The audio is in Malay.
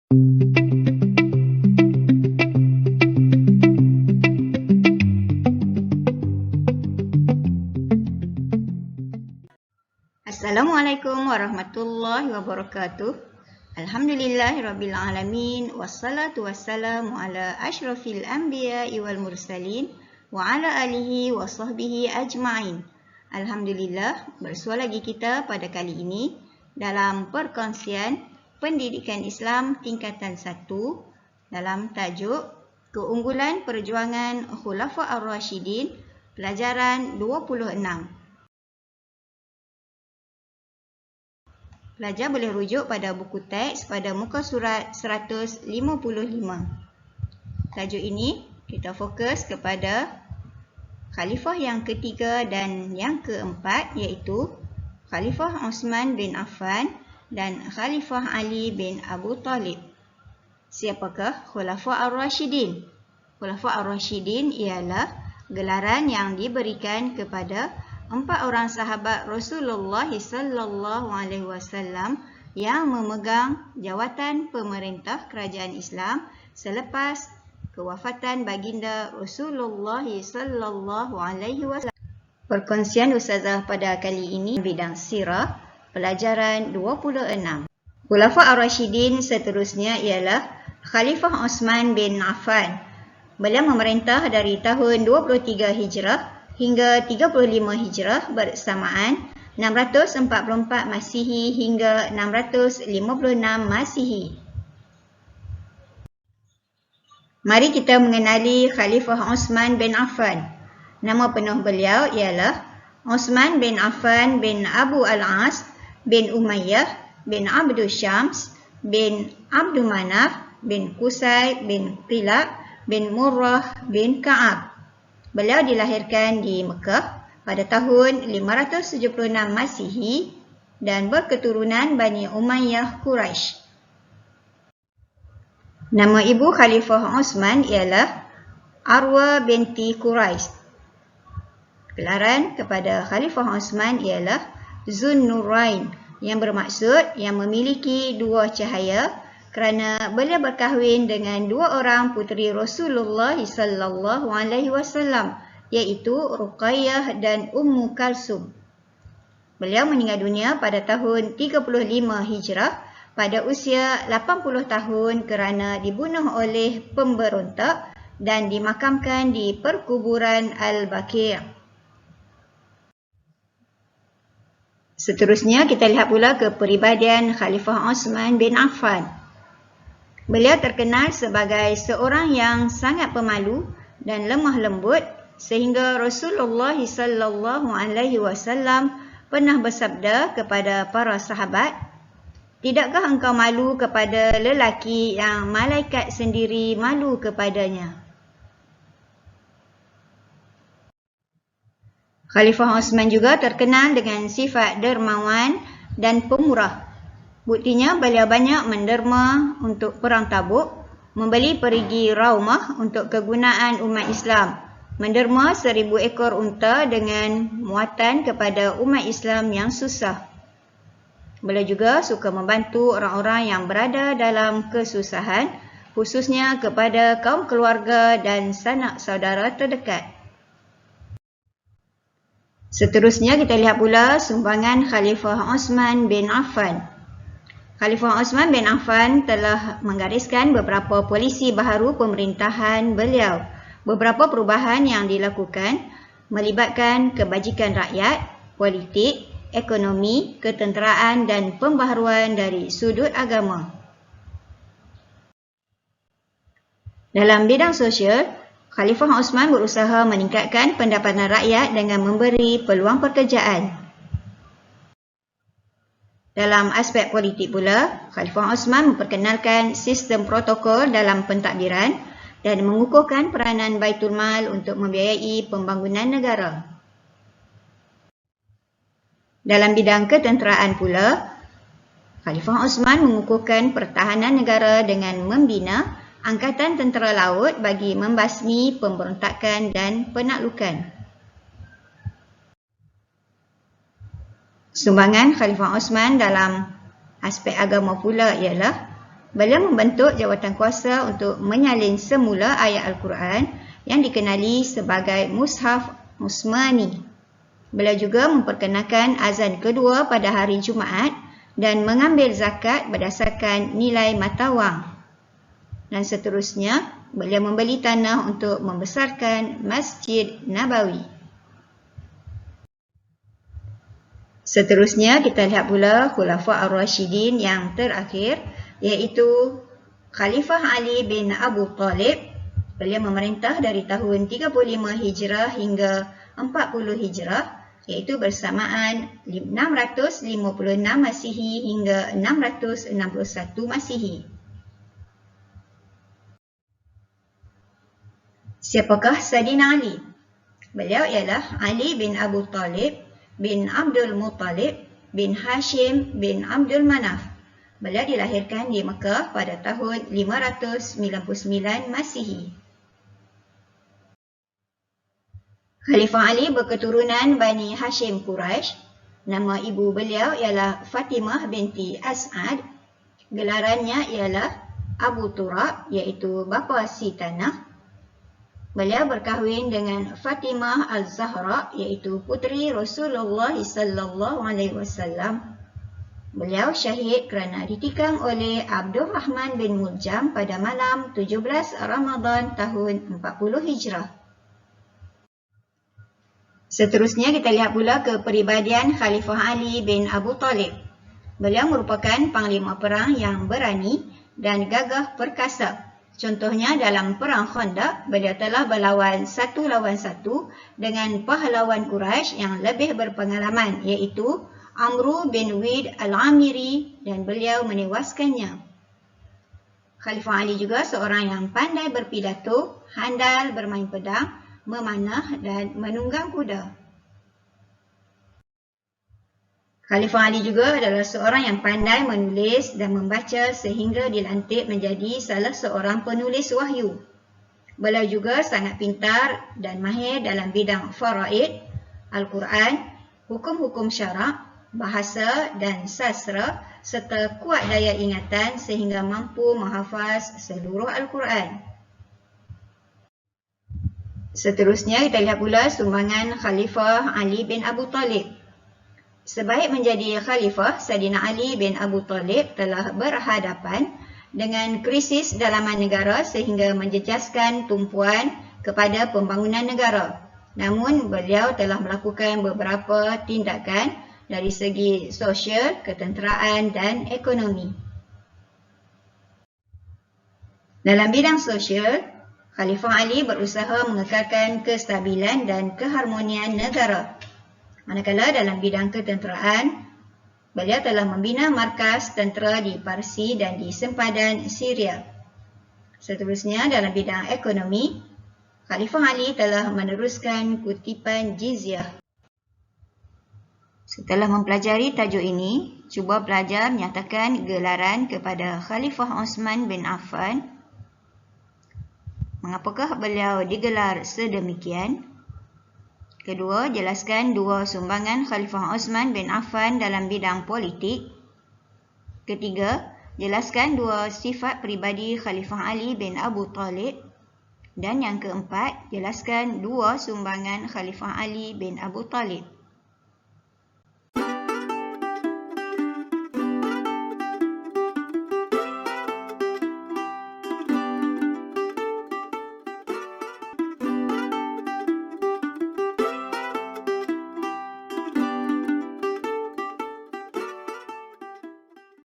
Assalamualaikum warahmatullahi wabarakatuh. Alhamdulillahirabbil alamin wassalatu wassalamu ala asyrafil anbiya'i wal mursalin wa ala alihi wa sahbihi ajma'in. Alhamdulillah, bersua lagi kita pada kali ini dalam perkongsian pendidikan Islam tingkatan 1 dalam tajuk Keunggulan Perjuangan Khulafa' Ar-Rasyidin, pelajaran 26. Pelajar boleh rujuk pada buku teks pada muka surat 155. Tajuk ini kita fokus kepada Khalifah yang ketiga dan yang keempat, iaitu Khalifah Osman bin Affan dan Khalifah Ali bin Abu Talib. Siapakah Khulafa' Ar-Rasyidin? Khulafa' Ar-Rasyidin ialah gelaran yang diberikan kepada 4 orang sahabat Rasulullah sallallahu alaihi wasallam yang memegang jawatan pemerintah kerajaan Islam selepas kewafatan baginda Rasulullah sallallahu alaihi wasallam. Perkongsian ustazah pada kali ini bidang sirah, pelajaran 26. Khulafa' Ar-Rasyidin seterusnya ialah Khalifah Osman bin Affan. Beliau memerintah dari tahun 23 Hijrah hingga 35 Hijrah bersamaan 644 Masihi hingga 656 Masihi. Mari kita mengenali Khalifah Osman bin Affan. Nama penuh beliau ialah Osman bin Affan bin Abu al-As bin Umayyah bin Abdul Syams bin Abdul Manaf bin Qusay bin Qilab bin Murrah bin Ka'ab. Beliau dilahirkan di Mekah pada tahun 576 Masihi dan berketurunan Bani Umayyah Quraisy. Nama ibu Khalifah Osman ialah Arwa binti Quraisy. Gelaran kepada Khalifah Osman ialah Zunnurain, yang bermaksud yang memiliki dua cahaya, kerana beliau berkahwin dengan 2 orang puteri Rasulullah sallallahu alaihi wasallam, iaitu Ruqayyah dan Ummu Kalsum. Beliau meninggal dunia pada tahun 35 Hijrah pada usia 80 tahun kerana dibunuh oleh pemberontak dan dimakamkan di perkuburan Al-Baqi'. Seterusnya kita lihat pula kepribadian Khalifah Osman bin Affan. Beliau terkenal sebagai seorang yang sangat pemalu dan lemah lembut, sehingga Rasulullah sallallahu alaihi wasallam pernah bersabda kepada para sahabat, "Tidakkah engkau malu kepada lelaki yang malaikat sendiri malu kepadanya?" Khalifah Osman juga terkenal dengan sifat dermawan dan pemurah. Buktinya beliau banyak menderma untuk perang Tabuk, membeli perigi raumah untuk kegunaan umat Islam, menderma 1000 ekor unta dengan muatan kepada umat Islam yang susah. Beliau juga suka membantu orang-orang yang berada dalam kesusahan, khususnya kepada kaum keluarga dan sanak saudara terdekat. Seterusnya kita lihat pula sumbangan Khalifah Osman bin Affan. Khalifah Osman bin Affan telah menggariskan beberapa polisi baharu pemerintahan beliau. Beberapa perubahan yang dilakukan melibatkan kebajikan rakyat, politik, ekonomi, ketenteraan dan pembaharuan dari sudut agama. Dalam bidang sosial, Khalifah Osman berusaha meningkatkan pendapatan rakyat dengan memberi peluang pekerjaan. Dalam aspek politik pula, Khalifah Osman memperkenalkan sistem protokol dalam pentadbiran dan mengukuhkan peranan Baitul Mal untuk membiayai pembangunan negara. Dalam bidang ketenteraan pula, Khalifah Osman mengukuhkan pertahanan negara dengan membina Angkatan Tentera Laut bagi membasmi pemberontakan dan penaklukan. Sumbangan Khalifah Osman dalam aspek agama pula ialah Beliau membentuk jawatan kuasa untuk menyalin semula ayat Al-Quran yang dikenali sebagai Mushaf Utsmani. Beliau juga memperkenalkan azan kedua pada hari Jumaat dan mengambil zakat berdasarkan nilai mata wang. Dan seterusnya, beliau membeli tanah untuk membesarkan Masjid Nabawi. Seterusnya, kita lihat pula Khulafa' Ar-Rashidin yang terakhir, iaitu Khalifah Ali bin Abu Talib. Beliau memerintah dari tahun 35 Hijrah hingga 40 Hijrah, iaitu bersamaan 656 Masihi hingga 661 Masihi. Siapakah Saidina Ali? Beliau ialah Ali bin Abu Talib bin Abdul Muttalib bin Hashim bin Abdul Manaf. Beliau dilahirkan di Mekah pada tahun 599 Masihi. Khalifah Ali berketurunan Bani Hashim Quraisy. Nama ibu beliau ialah Fatimah binti As'ad. Gelarannya ialah Abu Turab, iaitu bapa si tanah. Beliau berkahwin dengan Fatimah Al-Zahra, iaitu puteri Rasulullah SAW. Beliau syahid kerana ditikam oleh Abdul Rahman bin Muljam pada malam 17 Ramadan tahun 40 Hijrah. Seterusnya kita lihat pula kepribadian Khalifah Ali bin Abu Talib. Beliau merupakan panglima perang yang berani dan gagah perkasa. Contohnya dalam Perang Khandaq, beliau telah berlawan satu lawan satu dengan pahlawan Quraisy yang lebih berpengalaman, iaitu Amru bin Wid Al-Amiri, dan beliau menewaskannya. Khalifah Ali juga seorang yang pandai berpidato, handal bermain pedang, memanah dan menunggang kuda. Khalifah Ali juga adalah seorang yang pandai menulis dan membaca sehingga dilantik menjadi salah seorang penulis wahyu. Beliau juga sangat pintar dan mahir dalam bidang faraid, Al-Quran, hukum-hukum syarak, bahasa dan sastra, serta kuat daya ingatan sehingga mampu menghafaz seluruh Al-Quran. Seterusnya kita lihat pula sumbangan Khalifah Ali bin Abu Talib. Sebaik menjadi khalifah, Saidina Ali bin Abu Talib telah berhadapan dengan krisis dalaman negara sehingga menjejaskan tumpuan kepada pembangunan negara. Namun beliau telah melakukan beberapa tindakan dari segi sosial, ketenteraan dan ekonomi. Dalam bidang sosial, Khalifah Ali berusaha mengekalkan kestabilan dan keharmonian negara. Manakala dalam bidang ketenteraan, beliau telah membina markas tentera di Parsi dan di sempadan Syria. Seterusnya dalam bidang ekonomi, Khalifah Ali telah meneruskan kutipan jizyah. Setelah mempelajari tajuk ini, cuba pelajar nyatakan gelaran kepada Khalifah Osman bin Affan. Mengapakah beliau digelar sedemikian? Kedua, jelaskan dua sumbangan Khalifah Osman bin Affan dalam bidang politik. Ketiga, jelaskan dua sifat peribadi Khalifah Ali bin Abu Talib. Dan yang keempat, jelaskan dua sumbangan Khalifah Ali bin Abu Talib.